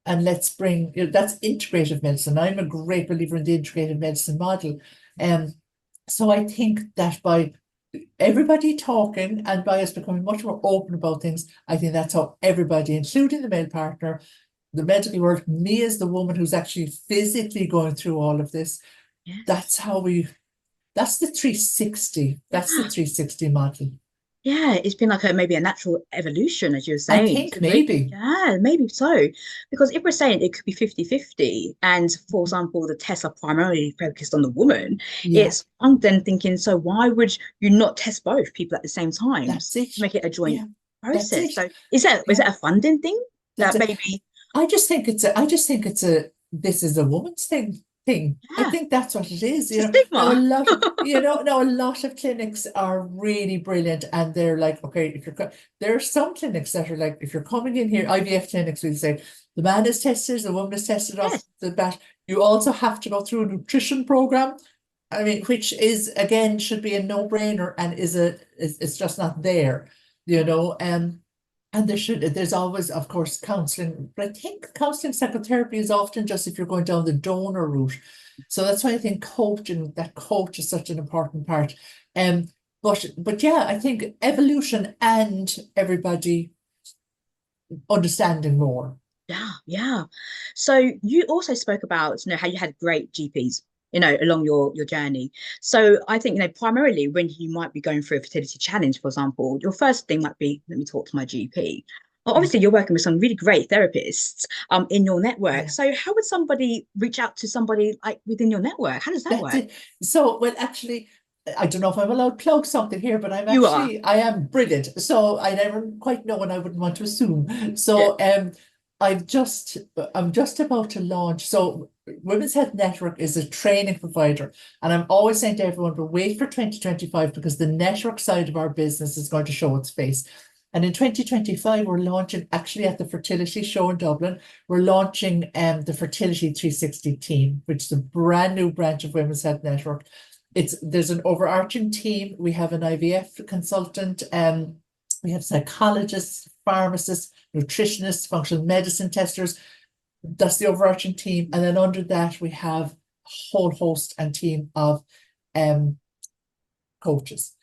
and let's bring, that's integrative medicine. I'm a great believer in the integrative medicine model. So I think that by everybody talking and by us becoming much more open about things, I think that's how everybody, including the male partner, the medical world, me as the woman who's actually physically going through all of this, Yes. that's the 360. That's the Yeah. 360 model. Yeah, it's been like maybe a natural evolution, as you were I saying, think to really, maybe. yeah, maybe so. Because if we're saying it could be 50-50, and for example, the tests are primarily focused on the woman, Yeah, it's I'm then thinking, so why would you not test both people at the same time that's it. to make it a joint Yeah, that's process? it. So is Yeah, that a funding thing that's that it. maybe, This is a woman's thing. I yeah, think that's what it is. it's a Now a stigma. lot of, now a lot of clinics are really brilliant, and they're like, okay, there are some clinics that are like, if you're coming in here, IVF clinics, we say the man is tested, the woman is tested off Yes, the bat. You also have to go through a nutrition program. I mean, which is again should be a no-brainer, and it's just not there, and there's always, of course, counseling, but I think counseling psychotherapy is often just if you're going down the donor route. So that's why I think that coach is such an important part. Um, but yeah, I think evolution and everybody understanding more. yeah, yeah. So you also spoke about, how you had great GPs, along your journey. So I think, primarily when you might be going through a fertility challenge, for example, your first thing might be, let me talk to my GP. Well, Yeah, obviously, you're working with some really great therapists in your network. yeah. So how would somebody reach out to somebody like within your network? How does that That's work? it. So, well, actually, I don't know if I'm allowed to plug something here, but You are. I am brilliant. So I never quite know, and I wouldn't want to assume. Yeah. So I'm just about to launch. So Women's Health Network is a training provider, and I'm always saying to everyone, but wait for 2025 because the network side of our business is going to show its face. And in 2025, we're launching actually at the Fertility Show in Dublin. We're launching the Fertility 360 team, which is a brand new branch of Women's Health Network. There's an overarching team. We have an IVF consultant, we have psychologists, pharmacists, nutritionists, functional medicine testers. That's the overarching team. And then under that, we have a whole host and team of coaches.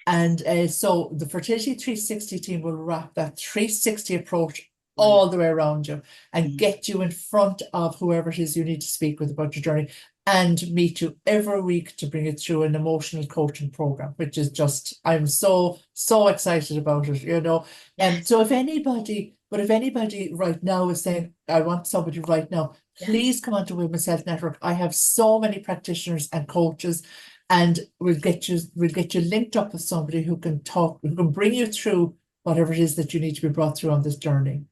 And so the Fertility 360 team will wrap that 360 approach all the way around you and Mm. get you in front of whoever it is you need to speak with about your journey, and meet you every week to bring it through an emotional coaching program, which is just, I'm so excited about it, you know. And Yes. so if anybody right now is saying, I want somebody right now, Yeah. please come onto Women's Health Network. I have so many practitioners and coaches, and we'll get you linked up with somebody who can bring you through whatever it is that you need to be brought through on this journey.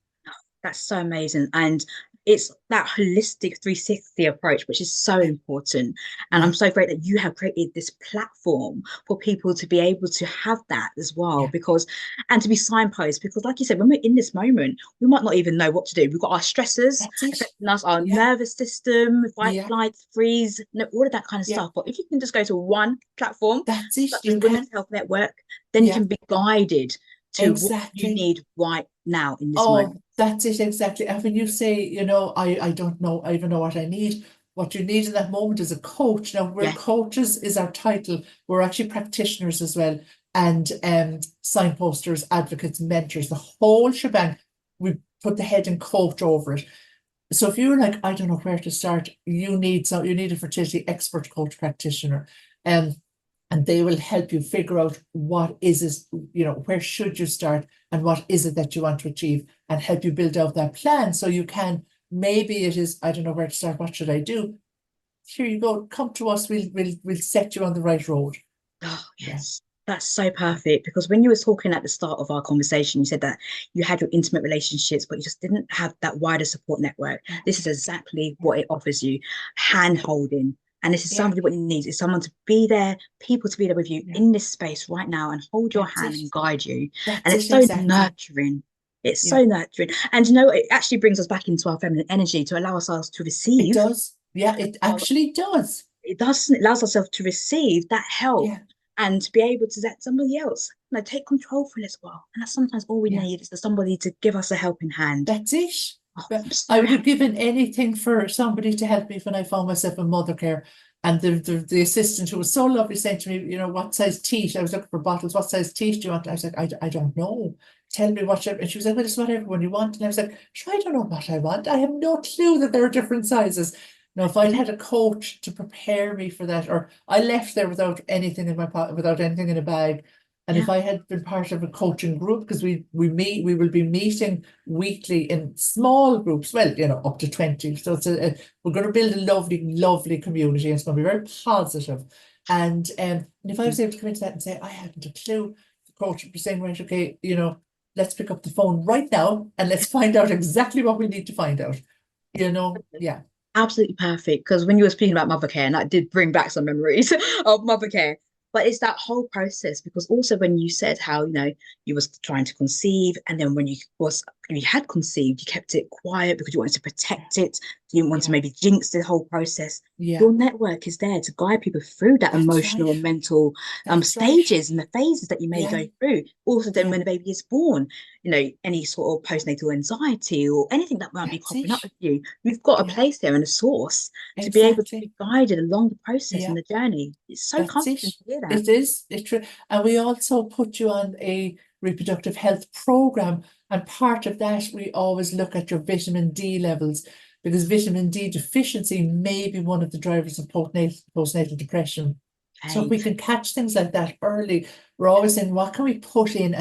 That's so amazing. And it's that holistic 360 approach, which is so important. And Yeah. I'm so great that you have created this platform for people to be able to have that as well, Yeah. because, and to be signposted, because like you said, when we're in this moment, we might not even know what to do. We've got our stressors That's it. affecting us, our Yeah. nervous system, fight, Yeah. flight, freeze, all of that kind of Yeah. stuff. But if you can just go to one platform, That's it. such as You Women's can. Health Network, then you Yeah. can be guided to what you Exactly. need right now in this Oh, moment. that's it, exactly. And when you say, you know, I don't know, I even know what I need. What you need in that moment is a coach. Now, we're Yeah. coaches is our title. We're actually practitioners as well, and signposters, advocates, mentors, the whole shebang. We put the head and coach over it. So if you're like, I don't know where to start, you need a fertility expert coach practitioner. And they will help you figure out what is it, you know, where should you start and what is it that you want to achieve, and help you build out that plan so you can, maybe it is, I don't know where to start, what should I do? Here you go, come to us, we'll set you on the right road. Oh, Yeah. yes. That's so perfect, because when you were talking at the start of our conversation, you said that you had your intimate relationships, but you just didn't have that wider support network. This is exactly what it offers you, hand holding. And this is Yeah. somebody what you need is someone to be there, people to be there with you Yeah. in this space right now and hold your That's hand it. and guide you. That's And it's it, so exactly. nurturing. It's Yeah. so nurturing. And you know, it actually brings us back into our feminine energy to allow ourselves to It receive. does. Yeah, it actually does. It allows ourselves to receive that help Yeah. and to be able to let somebody else, take control for it as well. And that's sometimes all we Yeah. need is for somebody to give us a helping hand. That's it. Oh, But I'm I so would have happy. given anything for somebody to help me when I found myself in mother care. And the assistant, who was so lovely, saying to me, you know, what size teat? I was looking for bottles. What size teat do you want? I was like, I don't know. Tell me what. And she was like, well, it's whatever one you want. And I was like, sure, I don't know what I want. I have no clue that there are different sizes. Now, if I'd had a coach to prepare me for that, or I left there without anything in my pocket, without anything in a bag, and Yeah. if I had been part of a coaching group, because we will be meeting weekly in small groups, well, you know, up to 20. So we're going to build a lovely community. It's going to be very positive. And if I was able to come into that and say, I hadn't a clue, the coach would be saying, right, okay, you know, let's pick up the phone right now and let's find out exactly what we need to find out. You know, yeah. Absolutely perfect. Because when you were speaking about mother care, and that did bring back some memories of mother care. But it's that whole process, because also when you said how, you was trying to conceive, and then when you had conceived, you kept it quiet because you wanted to protect it. You didn't want to Yeah. maybe jinx the whole process. Yeah. Your network is there to guide people through that That's emotional right. and mental That's right. stages and the phases that you may Yeah. go through. Also, then Yeah. when the baby is born, any sort of postnatal anxiety or anything that might be That's cropping up it. with you, you've got a Yeah. place there and a source to be able to Exactly. be guided along the process Yeah. and the journey. It's so That's it. comforting to hear that. It is. And we also put you on a reproductive health program. And part of that, we always look at your vitamin D levels, because vitamin D deficiency may be one of the drivers of postnatal depression. So if Okay. we can catch things like that early, we're always saying, what can we put in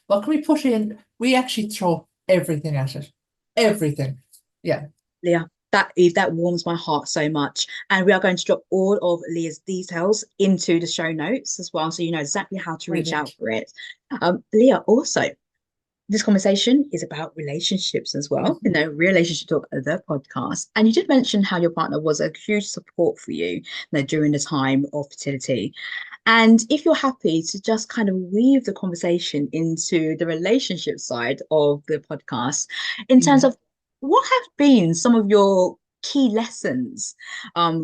what can we put in? We actually throw everything at it. Everything. Yeah. Leah, that warms my heart so much. And we are going to drop all of Leah's details into the show notes as well, so you know exactly how to reach out Brilliant. for it. Leah, also, this conversation is about relationships as well, relationship talk, the podcast. And you did mention how your partner was a huge support for you, during the time of fertility. And if you're happy to just kind of weave the conversation into the relationship side of the podcast, in terms Yeah. of what have been some of your key lessons,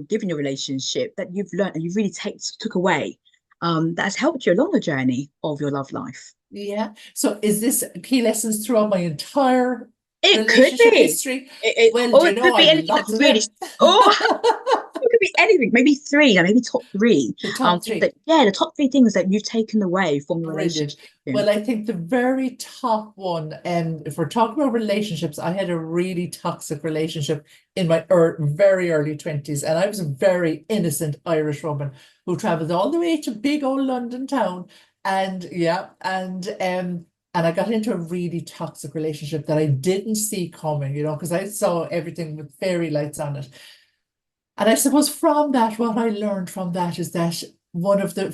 given your relationship, that you've learned and you've really took away, that has helped you along the journey of your love life? Yeah. So is this key lessons throughout my entire It could relationship be. history? It, Well, or do you it know, could be I've anything that's lots of really, them. oh, it could be anything, maybe three, maybe top three. The top three. The top three things that you've taken away from the Brilliant. relationship. Well, I think the very top one, if we're talking about relationships, I had a really toxic relationship in my very early 20s, and I was a very innocent Irish woman who traveled all the way to big old London town, and I got into a really toxic relationship that I didn't see coming, because I saw everything with fairy lights on it. And I suppose from that, what I learned from that is that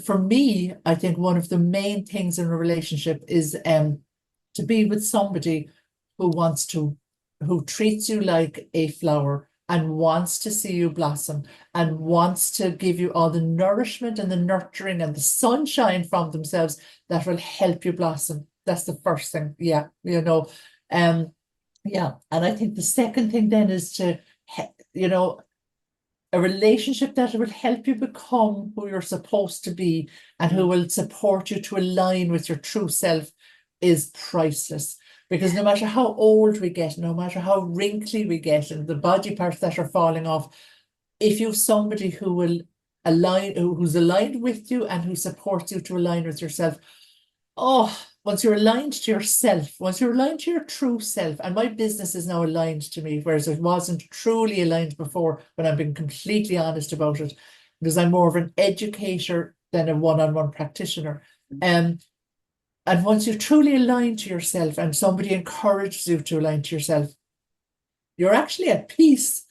for me, I think one of the main things in a relationship is to be with somebody who treats you like a flower and wants to see you blossom and wants to give you all the nourishment and the nurturing and the sunshine from themselves that will help you blossom. That's the first thing. Yeah. And I think the second thing then is to, a relationship that will help you become who you're supposed to be and who will support you to align with your true self is priceless. Because no matter how old we get, no matter how wrinkly we get and the body parts that are falling off, if you've somebody who will who's aligned with you and who supports you to align with yourself, once you're aligned to yourself, once you're aligned to your true self, and my business is now aligned to me, whereas it wasn't truly aligned before, when I'm being completely honest about it, because I'm more of an educator than a one-on-one practitioner. And once you're truly aligned to yourself and somebody encourages you to align to yourself, you're actually at peace.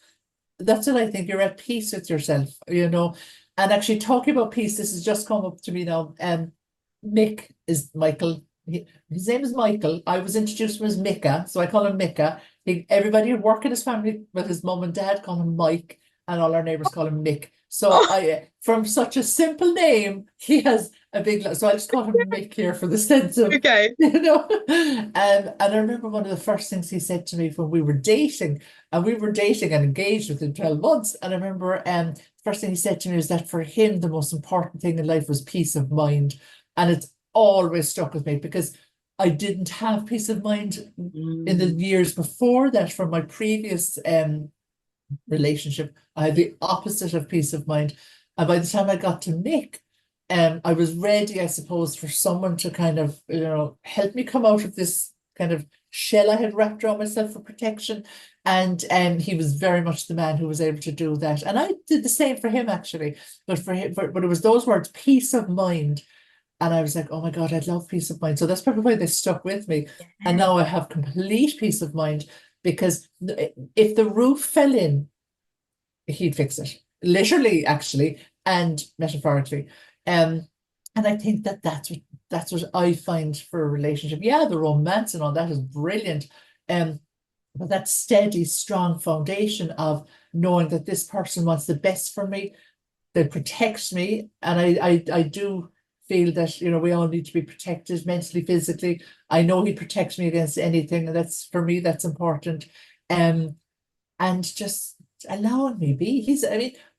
That's what I think. You're at peace with yourself, And actually talking about peace, this has just come up to me now. Mick is Michael. His name is Michael. I was introduced to him as Mika, so I call him Mika. Everybody at work in his family, with his mum and dad, call him Mike, and all our neighbours call him Mick. So from such a simple name, he has a big. So I just call him Mick here for the sense of Okay. And I remember one of the first things he said to me when we were dating, and engaged within 12 months. And I remember the first thing he said to me was that for him the most important thing in life was peace of mind, and it's always stuck with me because I didn't have peace of mind in the years before that. From my previous relationship, I had the opposite of peace of mind, and by the time I got to Mick, I was ready, I suppose, for someone to kind of help me come out of this kind of shell I had wrapped around myself for protection, and he was very much the man who was able to do that, and I did the same for him actually, but it was those words, peace of mind. And I was like, oh my God, I'd love peace of mind. So that's probably why they stuck with me. Yeah. And now I have complete peace of mind, because if the roof fell in, he'd fix it. Literally, actually, and metaphorically. And I think that's what I find for a relationship. Yeah, the romance and all that is brilliant. But that steady, strong foundation of knowing that this person wants the best for me, they protect me. And I do feel that we all need to be protected mentally, physically. I know he protects me against anything, and that's, for me, that's important. And just allowing me be.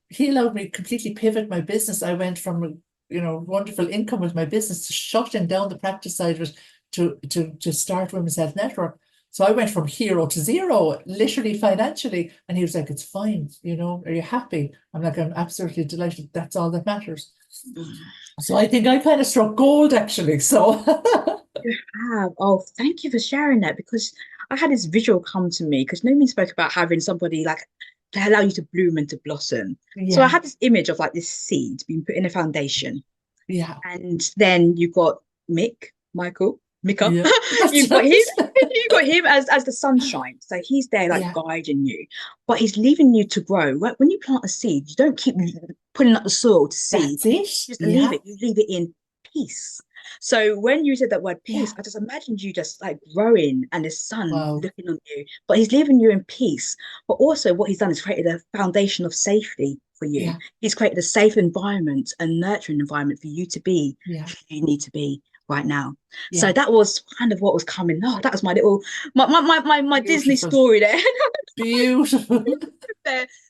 He allowed me to completely pivot my business. I went from wonderful income with my business to shutting down the practice side of it to start Women's Health Network. So I went from hero to zero, literally financially. And he was like, it's fine, are you happy? I'm like, I'm absolutely delighted. That's all that matters. So I think I kind of struck gold, actually. So you have. Oh, thank you for sharing that, because I had this visual come to me, because Nomi spoke about having somebody like to allow you to bloom and to blossom. Yeah. So I had this image of like this seed being put in a foundation. Yeah. And then you've got Mika. Yeah, you've got him as the sunshine. So he's there like guiding you, but he's leaving you to grow. When you plant a seed, you don't keep putting up the soil to seed. You just leave it. You leave it in peace. So when you said that word peace, I just imagined you just like growing and the sun looking on you, but he's leaving you in peace. But also what he's done is created a foundation of safety for you. Yeah. He's created a safe environment, a nurturing environment for you to be who you need to be right now. Yeah. So that was kind of what was coming. Oh, that was my little my Disney story there. Beautiful.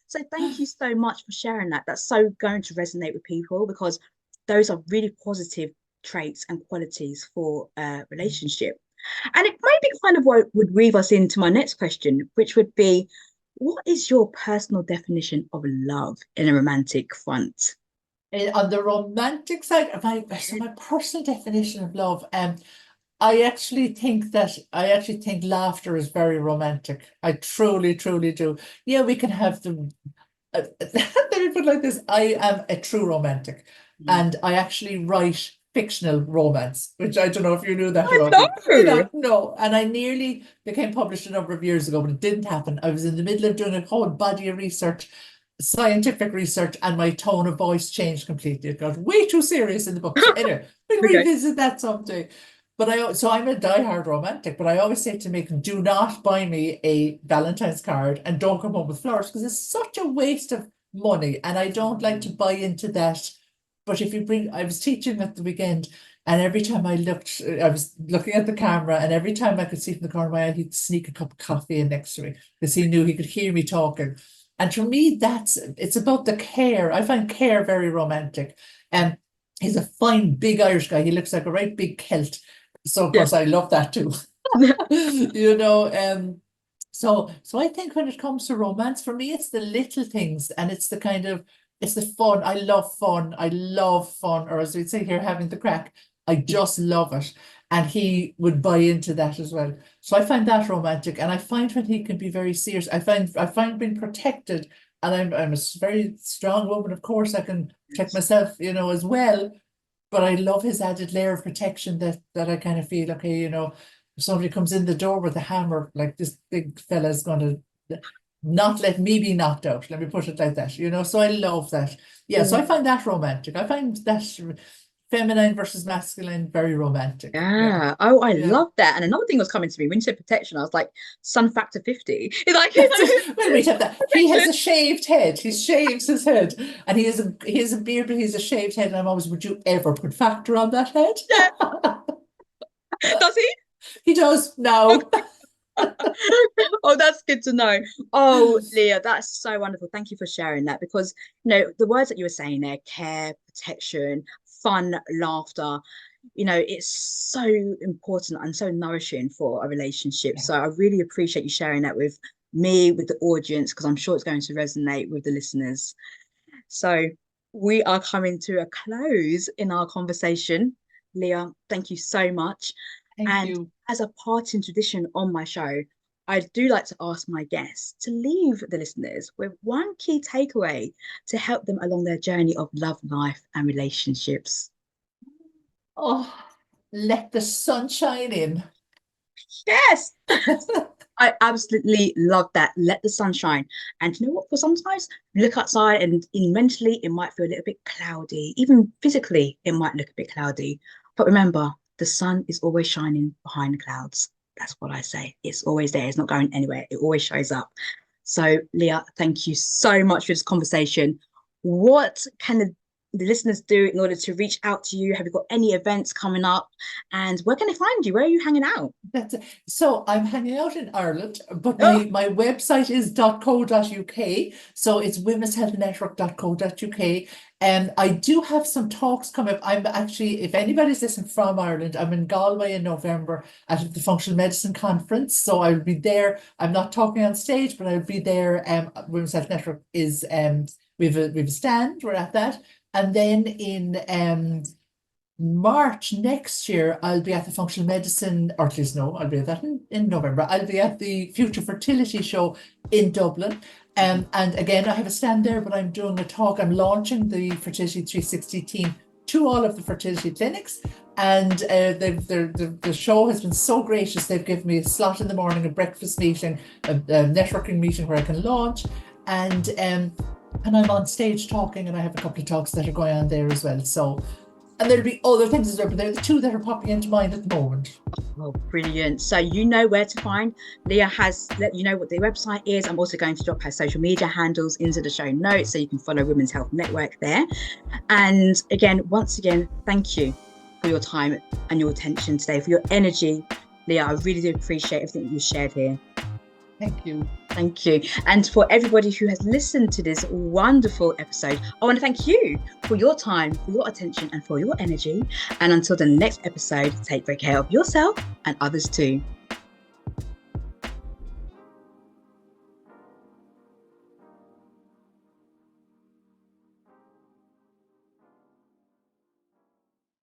So thank you so much for sharing that. That's so going to resonate with people, because those are really positive traits and qualities for a relationship. And it maybe kind of what would weave us into my next question, which would be, what is your personal definition of love in a romantic front? On the romantic side, so my personal definition of love, I actually think laughter is very romantic. I truly, truly do. Yeah, we can have the let me put it like this. I am a true romantic, Mm. and I actually write fictional romance, which I don't know if you knew that I about me. You know. know, no, and I nearly became published a number of years ago, but it didn't happen. I was in the middle of doing a whole body of research, scientific research, and my tone of voice changed completely. It got way too serious in the book. So anyway, we'll Okay. revisit that someday. But so I'm a diehard romantic, but I always say to Mick, do not buy me a Valentine's card and don't come home with flowers because it's such a waste of money. And I don't like to buy into that. But if you bring, I was teaching at the weekend, and every time I looked, I was looking at the camera, and every time I could see from the corner of my eye, he'd sneak a cup of coffee in next to me because he knew he could hear me talking. And for me, it's about the care. I find care very romantic. And he's a fine, big Irish guy. He looks like a right big Celt. So of Yeah. course I love that too. So I think when it comes to romance, for me, it's the little things and it's the kind of it's the fun. I love fun. I love fun, or as we'd say here, having the crack. I just love it. And he would buy into that as well. So I find that romantic. And I find when he can be very serious, I find being protected. And I'm a very strong woman, of course, I can protect myself, as well. But I love his added layer of protection that I kind of feel, okay, if somebody comes in the door with a hammer, like this big fella's gonna not let me be knocked out. Let me put it like that, So I love that. Yeah, so I find that romantic. I find that feminine versus masculine very romantic. Yeah. Yeah. Oh, I Yeah. love that. And another thing was coming to me when you said protection, I was like, sun factor 50. It's like, That's it. Well, wait, have that. He has protection. a shaved head. He shaves his head, and he has a beard, but he has a shaved head. And I'm always, would you ever put factor on that head? Yeah. Does he? He does now. Oh, that's good to know. Oh, Leah, that's so wonderful. Thank you for sharing that because, the words that you were saying there, care, protection, fun, laughter, it's so important and so nourishing for a relationship. Yeah. So I really appreciate you sharing that with me, with the audience, because I'm sure it's going to resonate with the listeners. So we are coming to a close in our conversation. Leah, thank you so much. Thank And you. as a parting tradition on my show, I do like to ask my guests to leave the listeners with one key takeaway to help them along their journey of love, life, and relationships. Oh, let the sunshine in. Yes, I absolutely love that. Let the sun shine. And you know what? For sometimes you look outside and mentally it might feel a little bit cloudy. Even physically, it might look a bit cloudy. But remember, the sun is always shining behind the clouds. That's what I say. It's always there. It's not going anywhere. It always shows up. So, Leah, thank you so much for this conversation. What can the listeners do in order to reach out to you? Have you got any events coming up? And where can they find you? Where are you hanging out? That's it. So I'm hanging out in Ireland, but Oh, my website is .co.uk. So it's womenshealthnetwork.co.uk. And I do have some talks coming up. I'm actually, if anybody's listening from Ireland, I'm in Galway in November at the Functional Medicine Conference. So I'll be there. I'm not talking on stage, but I'll be there. Women's Health Network is we have a stand. We're at that. And then in March next year, I'll be at the Functional Medicine, or at least no, I'll be at that in November. I'll be at the Future Fertility Show in Dublin. And again, I have a stand there, but I'm doing a talk. I'm launching the Fertility 360 team to all of the fertility clinics. And the show has been so gracious. They've given me a slot in the morning, a breakfast meeting, a networking meeting where I can launch. And I'm on stage talking, and I have a couple of talks that are going on there as well. So, and there'll be other things as well, but they're the two that are popping into mind at the moment. oh, brilliant. So you know where to find. Leah has let you know what their website is. I'm also going to drop her social media handles into the show notes so you can follow Women's Health Network there. And again, once again, thank you for your time and your attention today, for your energy. Leah, I really do appreciate everything you shared here. Thank you. Thank you. And for everybody who has listened to this wonderful episode, I want to thank you for your time, for your attention, and for your energy. And until the next episode, take great care of yourself and others too.